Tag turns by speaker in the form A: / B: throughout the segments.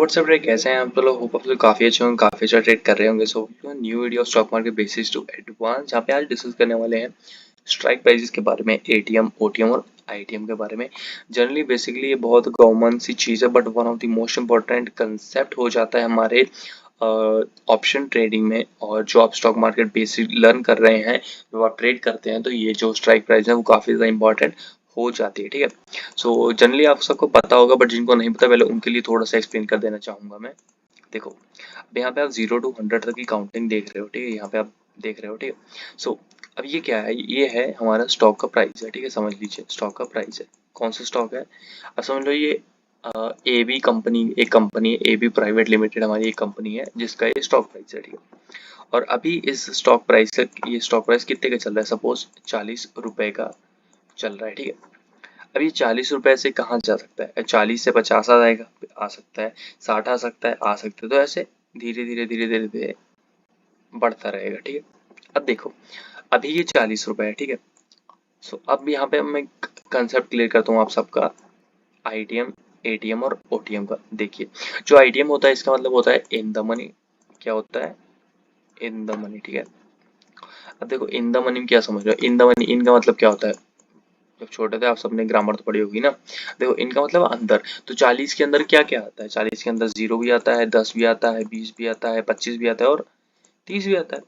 A: WhatsApp trade कैसे हैं आप तो लोग होप आप लोग काफ़ी अच्छे होंगे, काफ़ी अच्छा ट्रेड कर रहे होंगे। So new video stock market basis to advance, यहाँ पे आज डिस्कस करने वाले हैं स्ट्राइक प्राइसेस के बारे में, एटीएम ओटीएम और आईटीएम के बारे में। जनरली बेसिकली ये बहुत कॉमन सी चीज़ है, but one of the most important concept हो जाता है हमारे ऑप्शन ट्रेडिंग में। और जो आप स्टॉक मार्केट बेसिक लर्न कर रहे हैं, जो आप ट्रेड करते हैं, तो ये जो स्ट्राइक प्राइस है वो काफ़ी ज़्यादा इंपॉर्टेंट हो जाती है। ठीक है, सो जनरली आप सबको पता होगा, बट जिनको नहीं पता पहले उनके लिए थोड़ा सा एक्सप्लेन कर देना चाहूंगा मैं। देखो, अब यहाँ पे आप 0 to 100 तक की काउंटिंग देख रहे हो। ठीक है, यहाँ पे आप देख रहे हो। ठीक है, सो अब ये क्या है, ये है हमारा स्टॉक का प्राइस है। ठीक है, समझ लीजिए स्टॉक का प्राइस है। कौन सा स्टॉक है, अब समझ लो ये ए बी कंपनी, एक कंपनी है ए बी प्राइवेट लिमिटेड, हमारी एक कंपनी है जिसका ये स्टॉक प्राइस है। ठीक है, और अभी इस स्टॉक प्राइस से, ये स्टॉक प्राइस कितने का चल रहा है, सपोज 40 रुपए का चल रहा है। ठीक है, अब ये 40 रुपए से कहाँ जा सकता है, 40 से 50 आ जाएगा, आ सकता है 60 आ सकता है, आ सकता है, तो ऐसे धीरे धीरे धीरे धीरे धीरे बढ़ता रहेगा। ठीक है, अब देखो, अभी ये 40 रुपए है। ठीक है, सो अब यहाँ पे मैं कंसेप्ट क्लियर करता हूँ आप सबका, आईटीएम एटीएम और ओटीएम का। देखिए, जो आईटीएम होता है इसका मतलब होता है इन द मनी। क्या होता है, इन द मनी। ठीक है, अब देखो इन द मनी में क्या समझ रहे हो, इन द मनी, इन का मतलब क्या होता है, जब छोटे थे आप सबने ग्रामर तो पढ़ी होगी ना। देखो इनका मतलब अंदर, तो 40 के अंदर क्या क्या आता है, 40 के अंदर 0 भी आता है, 10 भी आता है, 20 भी आता है, 25 भी आता है और 30 भी आता है,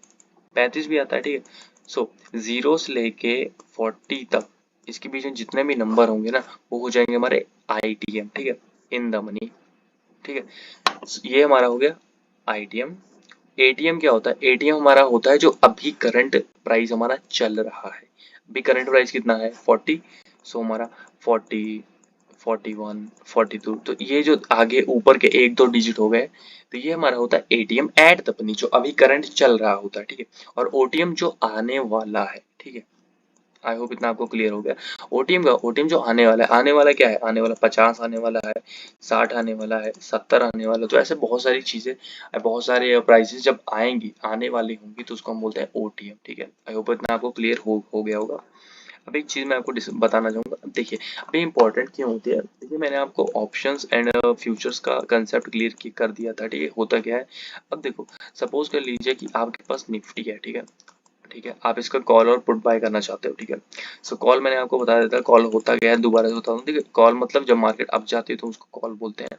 A: 35 भी आता है। ठीक है, सो 0 से लेके 40 तक, इसके बीच में जितने भी नंबर होंगे ना, वो हो जाएंगे हमारे आईटीएम। ठीक है, इन द मनी। ठीक है, ये हमारा हो गया आईटीएम। एटीएम क्या होता है, एटीएम हमारा होता है जो अभी करंट प्राइस हमारा चल रहा है। अभी करंट प्राइस कितना है, 40, सो हमारा 40, 41, 42, तो ये जो आगे ऊपर के एक दो डिजिट हो गए, तो ये हमारा होता है एटीएम एट द मनी, जो अभी करंट चल रहा होता है। ठीक है, और ओटीएम जो आने वाला है। ठीक है, आई होप इतना आपको क्लियर हो गया। ओटीएम का, ओटीएम जो आने वाला है, आने वाला क्या है, आने वाला 50 आने वाला है, 60 आने वाला है, 70 आने वाला, तो ऐसे बहुत सारी चीजें, बहुत सारे प्राइसेस जब आएंगी, आने वाली होंगी, तो उसको हम बोलते हैं ओटीएम। ठीक है, आई होप इतना आपको क्लियर हो गया होगा। अब एक चीज मैं आपको बताना चाहूंगा। देखिए, अभी इंपॉर्टेंट क्यों होती है, देखिए मैंने आपको ऑप्शंस एंड फ्यूचर्स का कंसेप्ट क्लियर कर दिया था। ठीक है, होता क्या है, अब देखो, सपोज कर लीजिए कि आपके पास निफ्टी है। ठीक है, ठीक है, आप इसका कॉल और पुट बाय करना चाहते हो। ठीक है, सो कॉल मैंने आपको बता देता है, कॉल होता गया है, दोबारा से बताऊँ। ठीक है, कॉल मतलब जब मार्केट अप जाती है तो उसको कॉल बोलते हैं।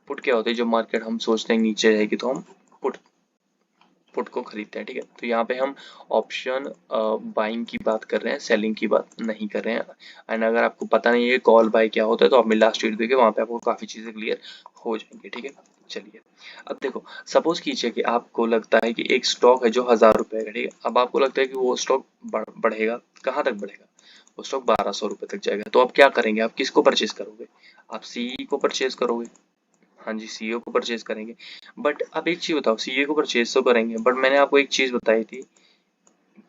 A: पुट क्या होता है, जब मार्केट हम सोचते हैं नीचे जाएगी तो हम पुट पुट को खरीदते हैं। ठीक है, तो यहाँ पे हम ऑप्शन बाइंग की बात कर रहे हैं, सेलिंग की बात नहीं कर रहे हैं। एंड अगर आपको पता नहीं है कॉल बाय क्या होता है, तो आप मेरी लास्ट वीडियो देखिए, वहाँ पे आपको काफी चीजें क्लियर हो जाएंगी। ठीक है, चलिए, अब देखो, सपोज कीजिए कि आपको लगता है कि एक स्टॉक है जो 1000 रुपए का। ठीक है, अब आपको लगता है कि वो स्टॉक बढ़ेगा, कहाँ तक बढ़ेगा, वो स्टॉक 1200 रुपए तक जाएगा, तो आप क्या करेंगे, आप किसको परचेज करोगे, आप सीई को परचेज करोगे। हाँ जी, सीईओ को परचेज करेंगे। बट अब एक चीज बताओ, सीईओ को परचेज तो करेंगे, बट मैंने आपको एक चीज बताई थी,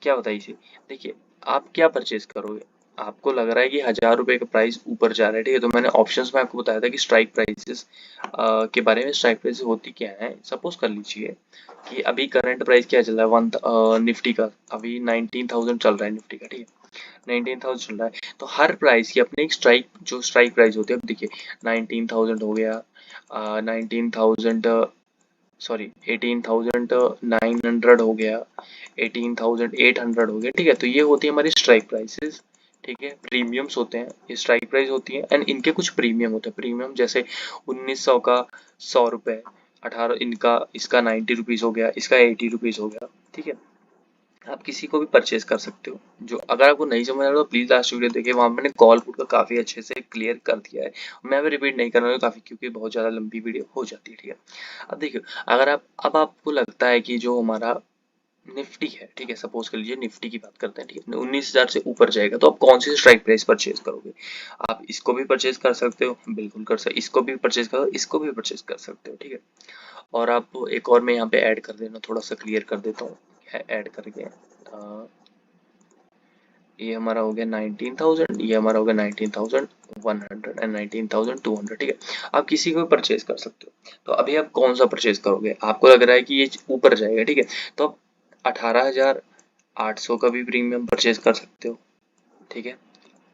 A: क्या बताई थी, देखिए, आप क्या परचेज करोगे, आपको लग रहा है कि 1000 रुपए का प्राइस ऊपर जा रहा है। ठीक है, तो मैंने ऑप्शंस में आपको बताया था कि स्ट्राइक प्राइसेस के बारे में। स्ट्राइक प्राइसेस होती क्या है, सपोज कर लीजिए कि अभी करंट प्राइस क्या चल रहा है, निफ्टी का अभी 19,000 चल रहा है निफ्टी का। ठीक है, 19,000 चल रहा है, तो हर प्राइस की अपनी एक स्ट्राइक, जो स्ट्राइक प्राइस होती है, अब देखिए 19,000 हो गया, 19,000, सॉरी 18,900 हो गया, 18,800 हो गया। ठीक है, तो ये होती है हमारी स्ट्राइक प्राइसेस। ठीक है, प्रीमियम्स होते हैं, ये स्ट्राइक प्राइस होती है, एंड इनके कुछ प्रीमियम होते हैं। प्रीमियम जैसे 1900 का 100 रुपए, 18 इनका, इसका 90 रुपीज हो गया, इसका 80 रुपीज हो गया। ठीक है, आप किसी को भी परचेज कर सकते हो। जो अगर आपको नहीं समझ आ रहा तो प्लीज लास्ट वीडियो देखिए, वहां मैंने कॉल पुट का काफी अच्छे से क्लियर कर दिया है। मैं भी रिपीट नहीं कर रहा हूँ काफी, क्योंकि बहुत ज्यादा लंबी वीडियो हो जाती है। ठीक है, अब देखिए, अगर आप, अब आपको लगता है कि जो हमारा निफ्टी है, ठीक है, सपोज कर लीजिए निफ्टी की बात करते हैं। ठीक है, 19,000 से ऊपर जाएगा, तो आप कौन सी स्ट्राइक प्राइस परचेज करोगे, आप इसको भी परचेज कर सकते हो, बिल्कुल कर सकते, इसको भी परचेज करो, इसको भी परचेज कर सकते हो। ठीक है, और आप एक और मैं यहाँ पे ऐड कर देना, थोड़ा सा क्लियर कर देता हूँ, ऐड करके ये हमारा हो गया 19,000, ये हमारा हो गया 19,100 एंड 19,200। ठीक है, आप किसी को भी परचेज कर सकते हो। तो अभी आप कौन सा परचेज करोगे, आपको लग रहा है कि ये ऊपर जाएगा। ठीक है, तो आप 18,800 का भी प्रीमियम परचेज कर सकते हो। ठीक है,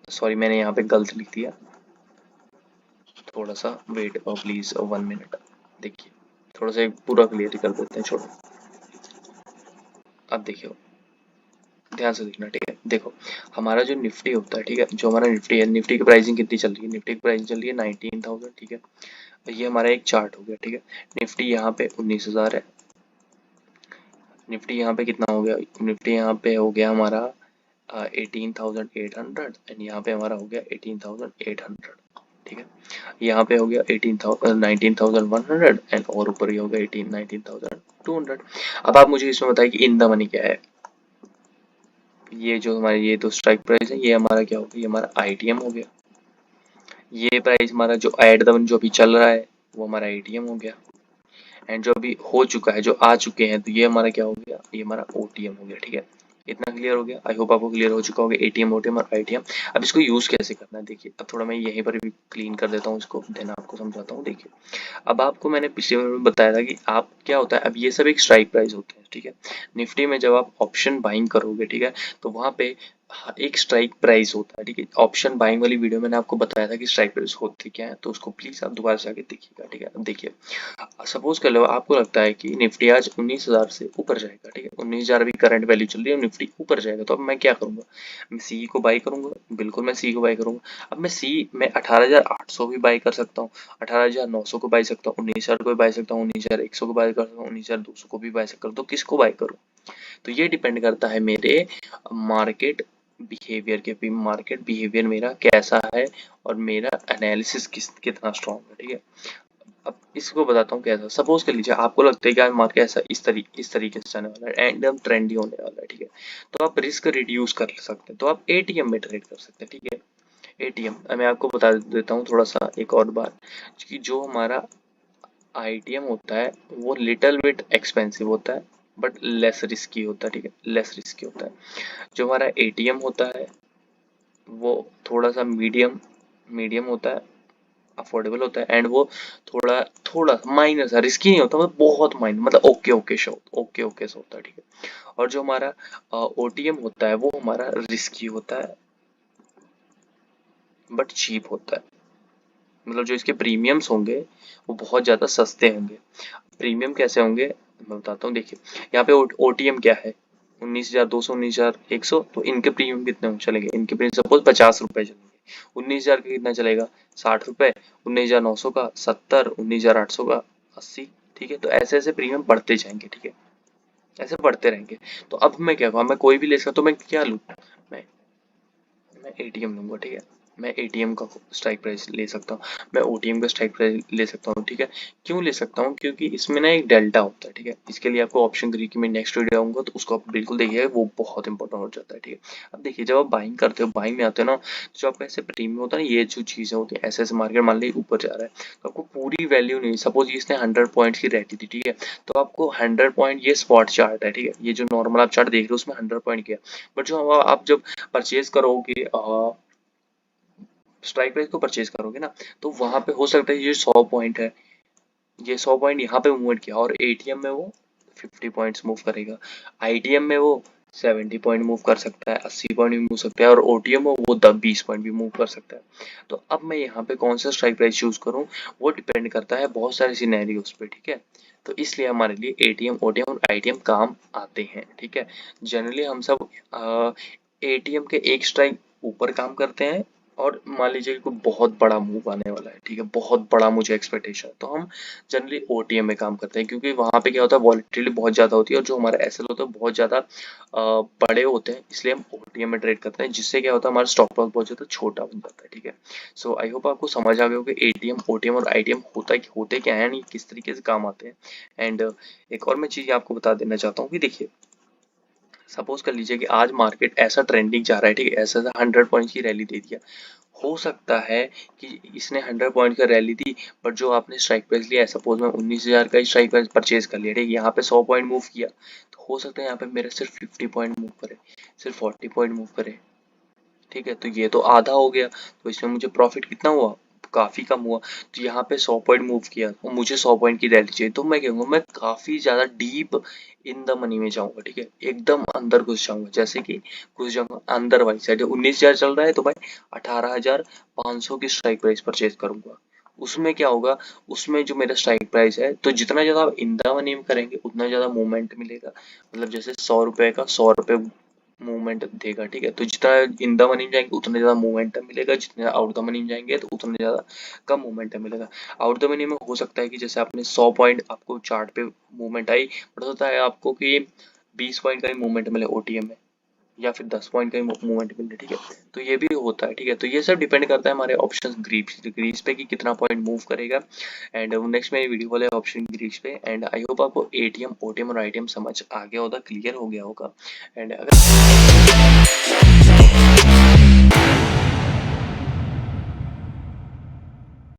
A: सॉरी मैंने यहाँ पे गलत लिख दिया, थोड़ा सा वेट प्लीज 1 मिनट। देखिए थोड़ा सा पूरा क्लियर कर देते हैं, छोड़ो। अब देखिए, ध्यान से देखना, ठीक है। देखो हमारा जो निफ्टी होता है, ठीक है, जो हमारा निफ्टी है, निफ्टी की प्राइसिंग कितनी चल रही है? निफ्टी की प्राइसिंग चल रही है 19,000, ठीक है। ये हमारा एक चार्ट हो गया, ठीक है। निफ्टी यहाँ पे 19,000 है। निफ्टी यहाँ पे कितना हो गया? निफ्टी यहाँ पे हो गया हमारा 18,800, एंड यहाँ पे हमारा हो गया 18,800, ठीक है। यहाँ पे हो गया 19,100, एंड और ऊपर ये हो गया 19,200। अब आप मुझे इसमें बताइए कि इन द मनी क्या है? ये जो हमारी ये तो स्ट्राइक प्राइस है, ये हमारा क्या हो गया? ये हमारा आईटीएम हो गया। ये प्राइस हमारा जो एट द वन जो अभी चल रहा है वो हमारा एटीएम हो गया। एंड जो अभी हो चुका है, जो आ चुके हैं, तो ये हमारा क्या हो गया? ये हमारा ओटीएम हो गया, ठीक है। इतना क्लियर हो गया? आई होप आपको क्लियर हो चुका होगा एटीएम, ओटीएम और आईटीएम। अब इसको यूज कैसे करना है देखिए, अब थोड़ा मैं यहीं पर भी क्लीन कर देता हूँ इसको, देन आपको समझाता हूँ। देखिए अब आपको मैंने पिछले वीडियो में बताया था कि आप क्या होता है, अब ये सब एक स्ट्राइक प्राइस होते हैं, ठीक है। निफ्टी में जब आप ऑप्शन बाइंग करोगे, ठीक है, तो वहां पे एक स्ट्राइक प्राइस होता है, ठीक है। ऑप्शन बाइंग वाली वीडियो मैंने आपको बताया था कि स्ट्राइक प्राइस होती क्या है, तो उसको प्लीज आप दोबारा से आके देखिएगा, ठीक है। अब देखिए, सपोज कर लो आपको लगता है कि निफ्टी आज 19,000 से ऊपर जाएगा, ठीक है। 19,000 अभी करंट वैल्यू चल रही है, निफ्टी ऊपर जाएगा, तो अब मैं क्या करूंगा? मैं सी को बाई करूंगा, बिल्कुल मैं सी को बाई करूंगा। अब मैं 18,800 भी बाई कर सकता हूँ, 18,900 को बाई सकता हूँ, 19,000 को भी बाई सकता हूँ, 19,100 को बाई कर सकता हूँ, 19,200 को भी बाई सकता हूँ। तो किसको बाई करूँ? तो ये डिपेंड करता है मेरे मार्केट बिहेवियर के पे, मार्केट बिहेवियर मेरा कैसा है और मेरा एनालिसिस कितना स्ट्रॉन्ग है, ठीक है। अब इसको बताता हूँ कैसा। सपोज कर लीजिए आपको लगता है कि आज मार्केट ऐसा इस तरीके से जाने वाला है, एकदम ट्रेंडी होने वाला है, ठीक है। तो आप रिस्क रिड्यूस कर सकते हैं, तो आप एटीएम में ट्रेड कर सकते हैं, ठीक है। एटीएम मैं आपको बता देता हूँ थोड़ा सा एक और बात, कि जो हमारा आईटीएम होता है वो लिटिल बिट एक्सपेंसिव होता है, बट लेस रिस्की होता है, ठीक है, लेस रिस्की होता है। जो हमारा एटीएम होता है वो थोड़ा सा मीडियम मीडियम होता है, अफोर्डेबल होता है, एंड वो थोड़ा थोड़ा माइनर सा रिस्की नहीं होता, मतलब बहुत माइनर, मतलब ओके ओके सा होता है, ठीक है। और जो हमारा ओटीएम होता है वो हमारा रिस्की होता है, बट चीप होता है। मतलब जो इसके प्रीमियम्स होंगे वो बहुत ज़्यादा सस्ते होंगे। प्रीमियम कैसे होंगे मैं बताता हूँ। देखिए यहाँ पे ओटीएम क्या है, 19,200, 19,100, तो इनके प्रीमियम कितने चलेंगे? इनके प्रीमियम सपोज 50 रुपए चलेंगे। 19,000 का कितना चलेगा? 60 रुपए। 19,900 का 70, 19,800 का 80, ठीक है। तो ऐसे ऐसे प्रीमियम बढ़ते जाएंगे, ठीक है, ऐसे बढ़ते रहेंगे। तो अब मैं क्या कहूँ, मैं कोई भी ले सकता हूँ, तो मैं क्या लूँ? मैं मैं एटीएम लूंगा, ठीक है। मैं एटीएम का स्ट्राइक प्राइस ले सकता हूँ, मैं ओटीएम का स्ट्राइक प्राइस ले सकता हूँ, ठीक है। क्यों ले सकता हूँ? क्योंकि इसमें ना एक डेल्टा होता है, ठीक है। इसके लिए आपको ऑप्शन ग्री की मैं नेक्स्ट वीडियो आऊंगा, तो उसको आप बिल्कुल देखिए, वो बहुत इंपॉर्टेंट हो जाता है, ठीक है। अब देखिए जब आप बाइंग करते हो, बाइंग में आते हो ना, तो जो आपका ऐसे प्रीमियम होता है ना, ये जो चीज़ें होती है, ऐसे ऐसे मार्केट मान ली ऊपर जा रहा है, तो आपको पूरी वैल्यू नहीं, सपोज इसने 100 पॉइंट्स की रहती थी, ठीक है, तो आपको 100 पॉइंट, ये स्पॉट चार्ट है, ठीक है, ये जो नॉर्मल आप चार्ट देख रहे हो उसमें 100 पॉइंट किया, बट जो आप जब परचेज करोगे स्ट्राइक प्राइस को परचेज करोगे ना, तो वहां पे हो सकता है ये 100 पॉइंट है, ये 100 पॉइंट यहाँ पे मूवमेंट किया, और एटीएम में वो 50 पॉइंट्स मूव करेगा। आईटीएम में वो 70 पॉइंट मूव कर सकता है, 80 पॉइंट भी मूव सकता है, और ओटीएम में वो 10-20 पॉइंट भी मूव कर सकता है। तो अब मैं यहाँ पे कौन सा स्ट्राइक प्राइस चूज करूँ, वो डिपेंड करता है बहुत सारे सिनेरियोज पे, ठीक है। तो इसलिए हमारे लिए एटीएम, ओटीएम और आईटीएम काम आते हैं, ठीक है। जनरली हम सब एटीएम के एक स्ट्राइक ऊपर काम करते हैं, और मान लीजिए कि कोई बहुत बड़ा मूव आने वाला है, ठीक है, बहुत बड़ा मुझे एक्सपेक्टेशन है, तो हम जनरली ओटीएम में काम करते हैं, क्योंकि वहां पे क्या होता है, वॉलेटिलिटी बहुत ज्यादा होती है, और जो हमारा एसएल होता है बहुत ज्यादा बड़े होते हैं, इसलिए हम ओटीएम में ट्रेड करते हैं, जिससे क्या होता है, हमारा स्टॉप लॉस बहुत ज्यादा छोटा बन जाता है, ठीक है। सो आई होप आपको समझ आ गया होगा एटीएम, ओटीएम और आईटीएम होते क्या है, नहीं किस तरीके से काम आते हैं। एंड एक और मैं चीज आपको बता देना चाहता हूँ कि देखिए, सपोज कर लीजिए कि आज मार्केट ऐसा ट्रेंडिंग जा रहा है, ठीक है, ऐसा 100 पॉइंट की रैली दे दिया, हो सकता है कि इसने 100 पॉइंट का रैली दी, बट जो आपने स्ट्राइक प्राइस लिया है, सपोज मैं 19,000 का ही स्ट्राइक प्राइस परचेज कर लिया, ठीक है, यहाँ पे 100 पॉइंट मूव किया, तो हो सकता है यहाँ पे मेरा सिर्फ 50 पॉइंट मूव करे, सिर्फ 40 पॉइंट मूव करे, ठीक है। तो ये तो आधा हो गया, तो इसमें मुझे प्रॉफिट कितना हुआ? काफी कम हुआ। तो यहाँ पे 100 पॉइंट मूव किया और मुझे 100 पॉइंट की रैली चाहिए, तो मैं कहूँगा मैं काफी ज्यादा डीप इन द मनी में जाऊंगा, ठीक है, एकदम अंदर घुस जाऊंगा, जैसे कि घुस जाऊंगा अंदर वाली साइड। 19,000 चल रहा है, तो भाई 18,500 की स्ट्राइक प्राइस परचेज करूंगा। उसमें क्या होगा, उसमें जो मेरा स्ट्राइक प्राइस है, तो जितना ज़्यादा आप इन द मनी में करेंगे उतना ज़्यादा मूवमेंट मिलेगा। मतलब जैसे 100 रुपए का 100 रुपए मूवमेंट देगा, ठीक है। तो जितना इन द मनी में जाएंगे उतना ज़्यादा मूवमेंट मिलेगा, जितने आउट द मनी में जाएंगे तो उतना ज़्यादा कम मूवमेंट मिलेगा। आउट द मनी में हो सकता है कि जैसे आपने 100 पॉइंट आपको चार्ट पे मूवमेंट आई, बट होता है आपको कि 20 पॉइंट का ही मूवमेंट मिले ओटीएम में, या फिर 10 पॉइंट का ही मूवमेंट मिले, ठीक है। तो ये भी होता है, ठीक है। तो ये सब डिपेंड करता है हमारे ऑप्शन ग्रीस पे कि कितना पॉइंट मूव करेगा। एंड नेक्स्ट मेरी वीडियो वाले ऑप्शन ग्रीस पे। एंड आई होप आपको एटीएम ओटीएम और आईटीएम समझ आ गया होगा, क्लियर हो गया होगा। एंड अगर